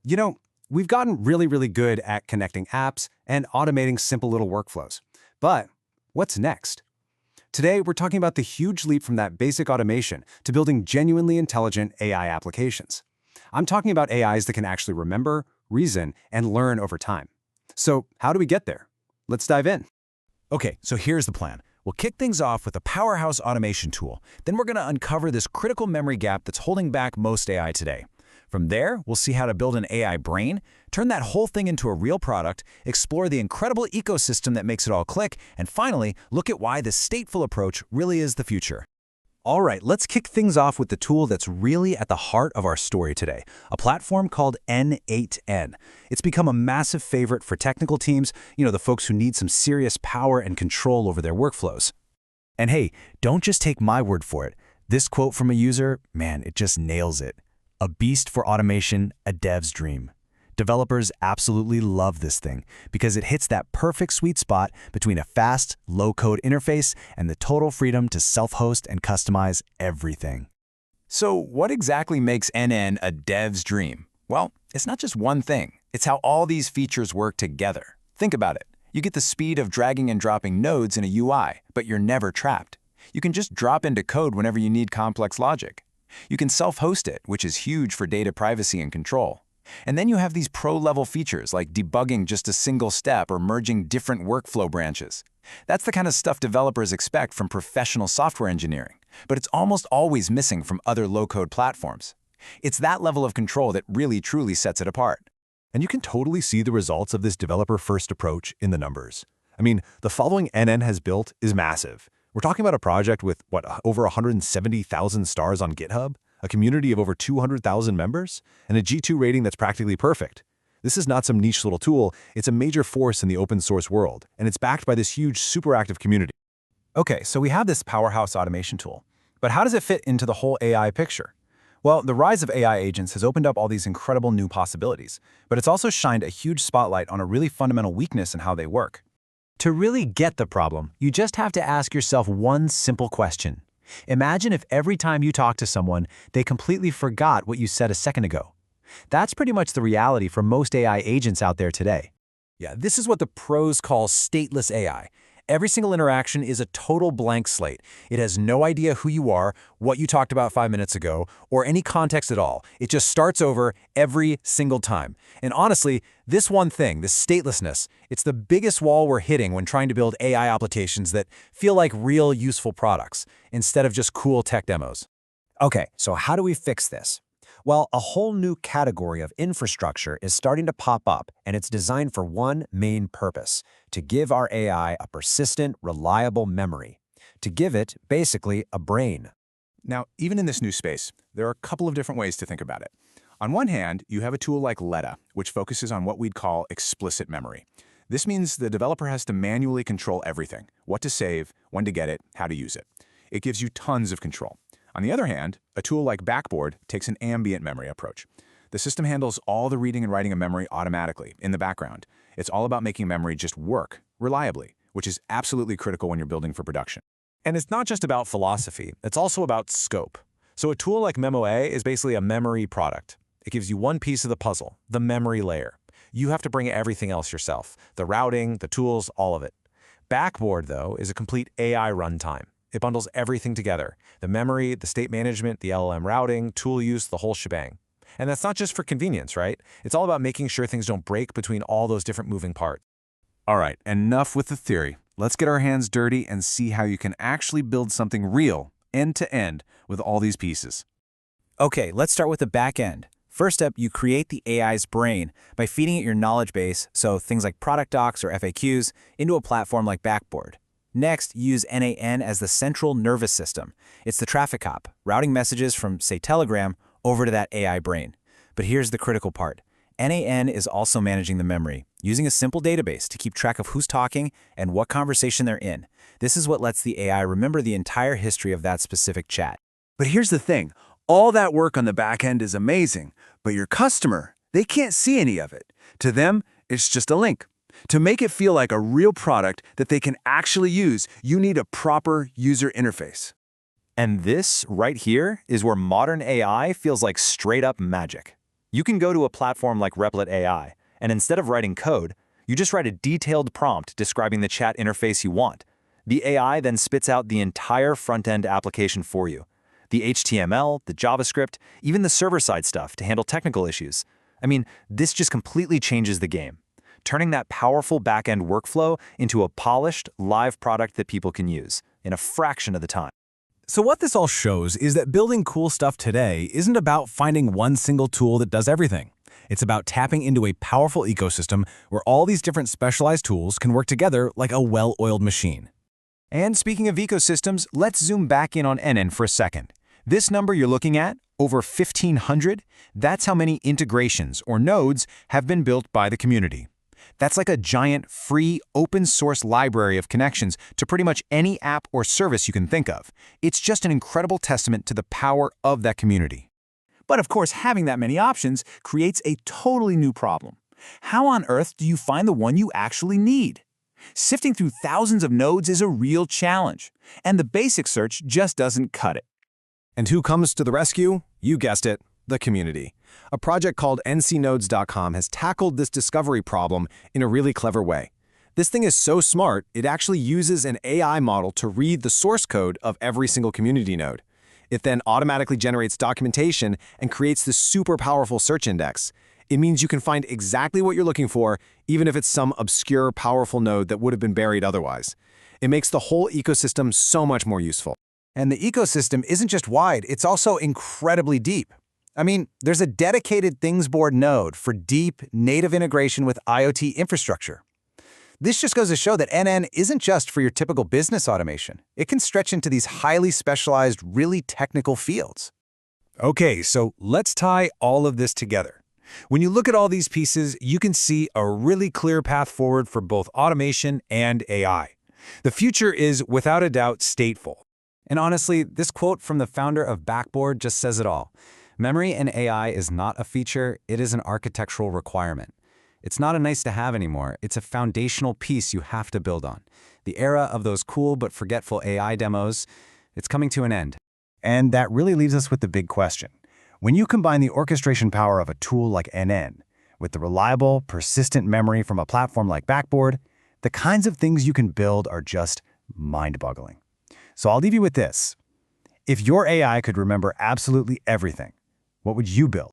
You know, we've gotten really good at connecting apps and automating simple little workflows. But what's next? Today, we're talking about the huge leap from that basic automation to building genuinely intelligent AI applications. I'm talking about AIs that can actually remember, reason, and learn over time. So how do we get there? Let's dive in. Okay, so here's the plan. We'll kick things off with a powerhouse automation tool. Then we're going to uncover this critical memory gap that's holding back most AI today. From there, we'll see how to build an AI brain, turn that whole thing into a real product, explore the incredible ecosystem that makes it all click, and finally, look at why this stateful approach really is the future. All right, let's kick things off with the tool that's really at the heart of our story today, a platform called N8N. It's become a massive favorite for technical teams, the folks who need some serious power and control over their workflows. And hey, don't just take my word for it. This quote from a user, man, it just nails it. A beast for automation, a dev's dream. Developers absolutely love this thing because it hits that perfect sweet spot between a fast, low-code interface and the total freedom to self-host and customize everything. So what exactly makes NN a dev's dream? Well, it's not just one thing. It's how all these features work together. Think about it. You get the speed of dragging and dropping nodes in a UI, but you're never trapped. You can just drop into code whenever you need complex logic. You can self-host it, which is huge for data privacy and control. And then you have these pro-level features like debugging just a single step or merging different workflow branches. That's the kind of stuff developers expect from professional software engineering, but it's almost always missing from other low-code platforms. It's that level of control that really truly sets it apart. And you can totally see the results of this developer-first approach in the numbers. I mean, the following NN has built is massive. We're talking about a project with, over 170,000 stars on GitHub, a community of over 200,000 members, and a G2 rating that's practically perfect. This is not some niche little tool, it's a major force in the open source world, and it's backed by this huge, super active community. Okay, so we have this powerhouse automation tool. But how does it fit into the whole AI picture? Well, the rise of AI agents has opened up all these incredible new possibilities, but it's also shined a huge spotlight on a really fundamental weakness in how they work. To really get the problem, you just have to ask yourself one simple question. Imagine if every time you talk to someone, they completely forgot what you said a second ago. That's pretty much the reality for most AI agents out there today. Yeah, this is what the pros call stateless AI. Every single interaction is a total blank slate. It has no idea who you are, what you talked about 5 minutes ago, or any context at all. It just starts over every single time. And honestly, this one thing, this statelessness, it's the biggest wall we're hitting when trying to build AI applications that feel like real useful products, instead of just cool tech demos. Okay, so how do we fix this? Well, a whole new category of infrastructure is starting to pop up, and it's designed for one main purpose: to give our AI a persistent, reliable memory. To give it, basically, a brain. Now, even in this new space, there are a couple of different ways to think about it. On one hand, you have a tool like Letta, which focuses on what we'd call explicit memory. This means the developer has to manually control everything: what to save, when to get it, how to use it. It gives you tons of control. On the other hand, a tool like Backboard takes an ambient memory approach. The system handles all the reading and writing of memory automatically, in the background. It's all about making memory just work, reliably, which is absolutely critical when you're building for production. And it's not just about philosophy, it's also about scope. So a tool like MemoA is basically a memory product. It gives you one piece of the puzzle, the memory layer. You have to bring everything else yourself, the routing, the tools, all of it. Backboard, though, is a complete AI runtime. It bundles everything together: the memory, the state management, the LLM routing, tool use, the whole shebang. And that's not just for convenience, right? It's all about making sure things don't break between all those different moving parts. All right, enough with the theory. Let's get our hands dirty and see how you can actually build something real, end-to-end, with all these pieces. Okay, let's start with the back end. First up, you create the AI's brain by feeding it your knowledge base, so things like product docs or FAQs, into a platform like Backboard. Next, use N8N as the central nervous system. It's the traffic cop, routing messages from, say, Telegram over to that AI brain. But here's the critical part. N8N is also managing the memory, using a simple database to keep track of who's talking and what conversation they're in. This is what lets the AI remember the entire history of that specific chat. But here's the thing. All that work on the back end is amazing, but your customer, they can't see any of it. To them, it's just a link. To make it feel like a real product that they can actually use, you need a proper user interface. And this, right here, is where modern AI feels like straight-up magic. You can go to a platform like Replit AI, and instead of writing code, you just write a detailed prompt describing the chat interface you want. The AI then spits out the entire front-end application for you. The HTML, the JavaScript, even the server-side stuff to handle technical issues. I mean, this just completely changes the game, turning that powerful back-end workflow into a polished, live product that people can use in a fraction of the time. So what this all shows is that building cool stuff today isn't about finding one single tool that does everything. It's about tapping into a powerful ecosystem where all these different specialized tools can work together like a well-oiled machine. And speaking of ecosystems, let's zoom back in on NN for a second. This number you're looking at, over 1,500, that's how many integrations or nodes have been built by the community. That's like a giant, free, open-source library of connections to pretty much any app or service you can think of. It's just an incredible testament to the power of that community. But of course, having that many options creates a totally new problem. How on earth do you find the one you actually need? Sifting through thousands of nodes is a real challenge, and the basic search just doesn't cut it. And who comes to the rescue? You guessed it, the community. A project called ncnodes.com has tackled this discovery problem in a really clever way. This thing is so smart, it actually uses an AI model to read the source code of every single community node. It then automatically generates documentation and creates this super powerful search index. It means you can find exactly what you're looking for, even if it's some obscure, powerful node that would have been buried otherwise. It makes the whole ecosystem so much more useful. And the ecosystem isn't just wide, it's also incredibly deep. I mean, there's a dedicated Things Board node for deep, native integration with IoT infrastructure. This just goes to show that NN isn't just for your typical business automation. It can stretch into these highly specialized, really technical fields. Okay, so let's tie all of this together. When you look at all these pieces, you can see a really clear path forward for both automation and AI. The future is, without a doubt, stateful. And honestly, this quote from the founder of Backboard just says it all. Memory in AI is not a feature, it is an architectural requirement. It's not a nice-to-have anymore, it's a foundational piece you have to build on. The era of those cool but forgetful AI demos, it's coming to an end. And that really leaves us with the big question. When you combine the orchestration power of a tool like NN with the reliable, persistent memory from a platform like Backboard, the kinds of things you can build are just mind-boggling. So I'll leave you with this. If your AI could remember absolutely everything, what would you build?